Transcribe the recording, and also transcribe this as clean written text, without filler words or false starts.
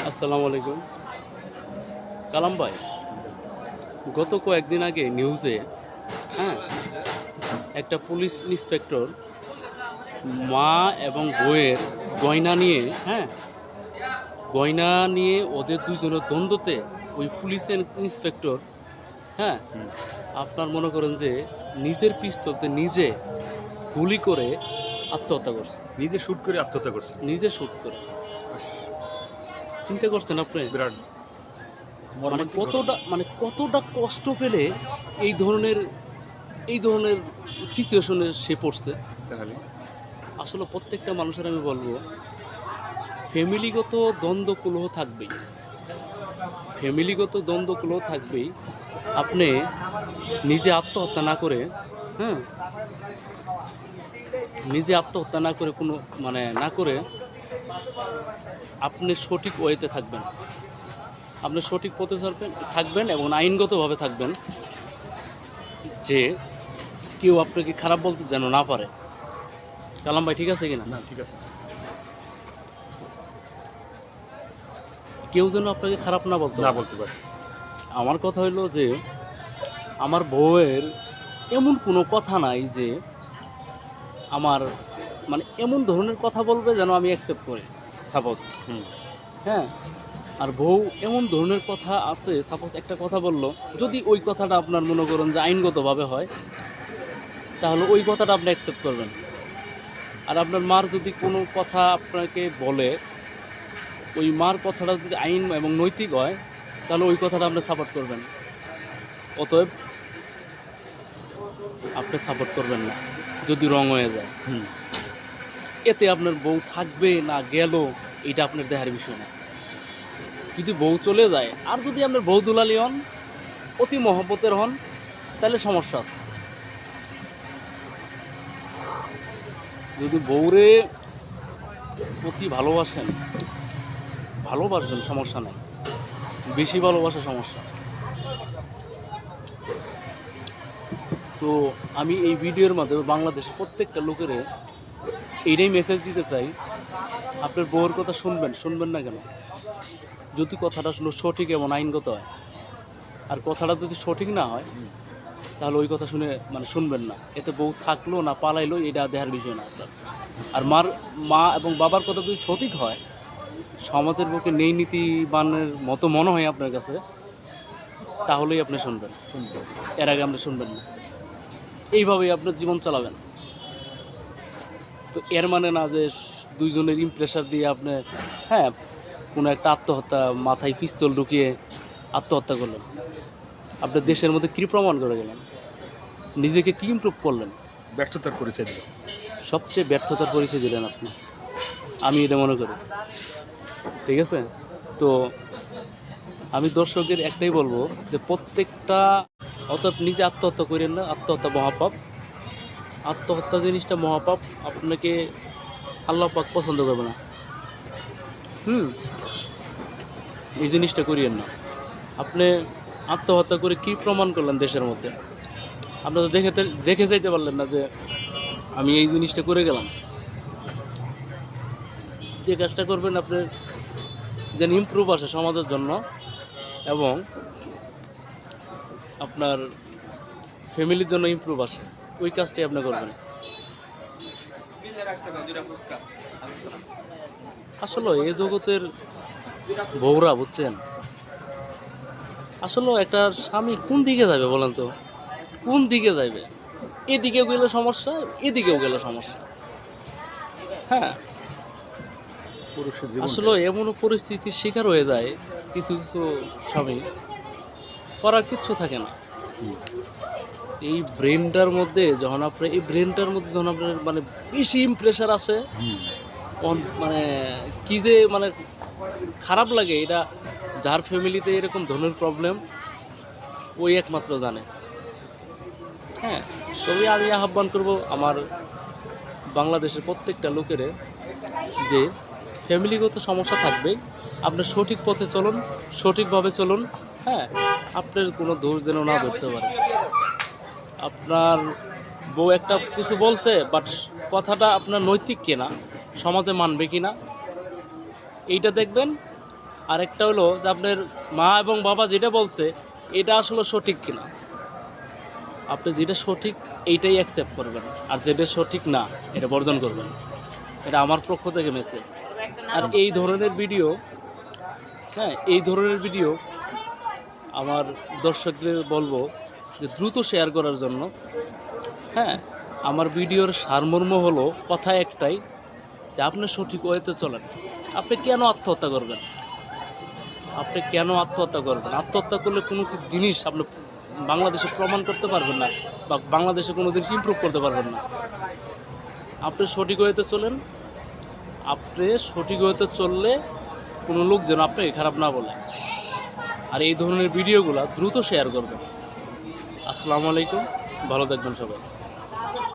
আসসালামু আলাইকুম। কালাম ভাই, গত কয়েকদিন আগে নিউজে হ্যাঁ একটা পুলিশ ইন্সপেক্টর মা এবং বউয়ের গয়না নিয়ে গয়না নিয়ে ওদের দুজনের দ্বন্দ্বতে ওই পুলিশের ইন্সপেক্টর হ্যাঁ আপনার মনে করেন যে নিজের পিস্তলতে নিজে গুলি করে আত্মহত্যা করছে। নিজে শুট করে আত্মহত্যা করছে। নিজে শুট করে। চিন্তা করছেন আপনি বিরাট কতটা কষ্ট পেলে এই ধরনের সিচুয়েশনে সে পড়ছে। তাহলে আসলে প্রত্যেকটা মানুষের আমি বলবো ফ্যামিলিগত দ্বন্দ্ব কলহ থাকবেই। আপনি নিজে আত্মহত্যা না করে কোনো না করে আপনি সঠিক ওয়েতে থাকবেন, আপনি সঠিক পথে থাকবেন এবং আইনগতভাবে থাকবেন, যে কেউ আপনাকে খারাপ বলতে যেন না পারে। কালাম ভাই, ঠিক আছে কিনা? না, ঠিক আছে। কেউ যেন আপনাকে খারাপ না বলতে পারে। আমার কথা হইলো যে আমার বউয়ের এমন কোনো কথা নাই যে আমার এমন ধরনের কথা বলবে যেন আমি অ্যাকসেপ্ট করি। সাপোজ হ্যাঁ আর বউ এমন ধরনের কথা আছে, সাপোজ একটা কথা বললো, যদি ওই কথাটা আপনার মনে করেন যে আইনগতভাবে হয় তাহলে ওই কথাটা আপনি অ্যাকসেপ্ট করবেন। আর আপনার মার যদি কোনো কথা আপনাকে বলে, ওই মার কথাটা যদি আইন এবং নৈতিক হয় তাহলে ওই কথাটা আপনি সাপোর্ট করবেন। অতএব আপনি সাপোর্ট করবেন না যদি রং হয়ে যায়। এতে আপনার বউ থাকবে না গেল এটা আপনার দেহার বিষয় না। যদি বউ চলে যায় আর যদি আপনার বউ দুলালি হন, অতি মহব্বতের হন, তাহলে সমস্যা আছে। যদি বউরে অতি ভালোবাসবেন সমস্যা নাই, বেশি ভালোবাসা সমস্যা। তো আমি এই ভিডিওর মাধ্যমে বাংলাদেশের প্রত্যেকটা লোকের এইটাই মেসেজ দিতে চাই, আপনার বউয়ের কথা শুনবেন না কেন? যদি কথাটা সঠিক এবং আইনগত হয়, আর কথাটা যদি সঠিক না হয় তাহলে ওই কথা শুনবেন না। এতে বউ থাকলো না পালাইলো এটা দেহার বিষয় না আপনার। আর মা এবং বাবার কথা যদি সঠিক হয়, সমাজের পক্ষে নেই নীতিবানের মতো মনে হয় আপনার কাছে, তাহলেই আপনি শুনবেন। এর আগে আপনি শুনবেন না। এইভাবেই আপনার জীবন চালাবেন। তো এর মানে না যে দুইজনের ইমপ্রেশার দিয়ে আপনি কোনো একটা আত্মহত্যা, মাথায় পিস্তল ঢুকিয়ে আত্মহত্যা করলেন। আপনার দেশের মধ্যে কী প্রমাণ করে গেলেন? নিজেকে কী ইমপ্রুভ করলেন? ব্যর্থতার পরিচয় দিল। সবচেয়ে ব্যর্থতার পরিচয় দিলেন আপনি, আমি এটা মনে করি। ঠিক আছে? তো আমি দর্শকের একটাই বলবো যে অতএব নিজে আত্মহত্যা করেন না। আত্মহত্যা মহাপাপ। আত্মহত্যা জিনিসটা মহাপাপ। আপনাকে আল্লাহ পাক পছন্দ করবে না। এই জিনিসটা করিয়েন না। আপনি আত্মহত্যা করে কি প্রমাণ করলেন দেশের মধ্যে? আপনারা তো দেখে যাইতে পারলেন না যে আমি এই জিনিসটা করে গেলাম। যে কাজটা করবেন আপনার যেন ইমপ্রুভ আসে সমাজের জন্য এবং আপনার ফ্যামিলির জন্য ইমপ্রুভ আসে, ওই কাজটাই আপনি করবেন। আসলে এই জগতের বউরা, বুঝছেন, আসলে একটা স্বামী কোন দিকে যাবে বলেন তো? কোন দিকে যাবে? এদিকেও গেলে সমস্যা, এদিকেও গেলে সমস্যা। আসলে এমনও পরিস্থিতির শিকার হয়ে যায় কিছু কিছু স্বামী, করার কিচ্ছু থাকে না। এই ব্রেনটার মধ্যে যখন আপনার বেশি ইমপ্রেশার আসে, কি যে খারাপ লাগে। এটা যার ফ্যামিলিতে এরকম ধরনের প্রবলেম, ওই একমাত্র জানে। তবে আমি আহ্বান করব আমার বাংলাদেশের প্রত্যেকটা লোকের যে ফ্যামিলিগত সমস্যা থাকবে, আপনি সঠিক পথে চলুন, সঠিকভাবে চলুন। আপনার কোনো দোষ যেন না ধরতে পারে। আপনার বউ একটা কিছু বলছে, বাট কথাটা আপনার নৈতিক কিনা, সমাজে মানবে কিনা, এইটা দেখবেন। আরেকটা হলো যে আপনার মা এবং বাবা যেটা বলছে এটা আসলে সঠিক কিনা। আপনি যেটা সঠিক এইটাই অ্যাকসেপ্ট করবেন, আর যেটা সঠিক না এটা বর্জন করবেন। এটা আমার পক্ষ থেকে মেসেজ। আর এই ধরনের ভিডিও, হ্যাঁ, এই ধরনের ভিডিও আমার দর্শকদের বলবো যে দ্রুত শেয়ার করার জন্য। হ্যাঁ, আমার ভিডিওর সারমর্ম হলো কথা একটাই, যে আপনি সঠিক ওয়েতে চলেন। আপনি কেন আত্মহত্যা করবেন? আপনি কেন আত্মহত্যা করবেন? আত্মহত্যা করলে কোনো জিনিস আপনি বাংলাদেশে প্রমাণ করতে পারবেন না, বা বাংলাদেশে কোনো জিনিস ইমপ্রুভ করতে পারবেন না। আপনি সঠিক ওয়েতে চলেন। আপনি সঠিক ওয়েতে চললে কোনো লোক যেন আপনাকে খারাপ না বলে। আর এই ধরনের ভিডিওগুলো দ্রুত শেয়ার করবেন। আসসালামু আলাইকুম, ভালো থাকবেন সবাই।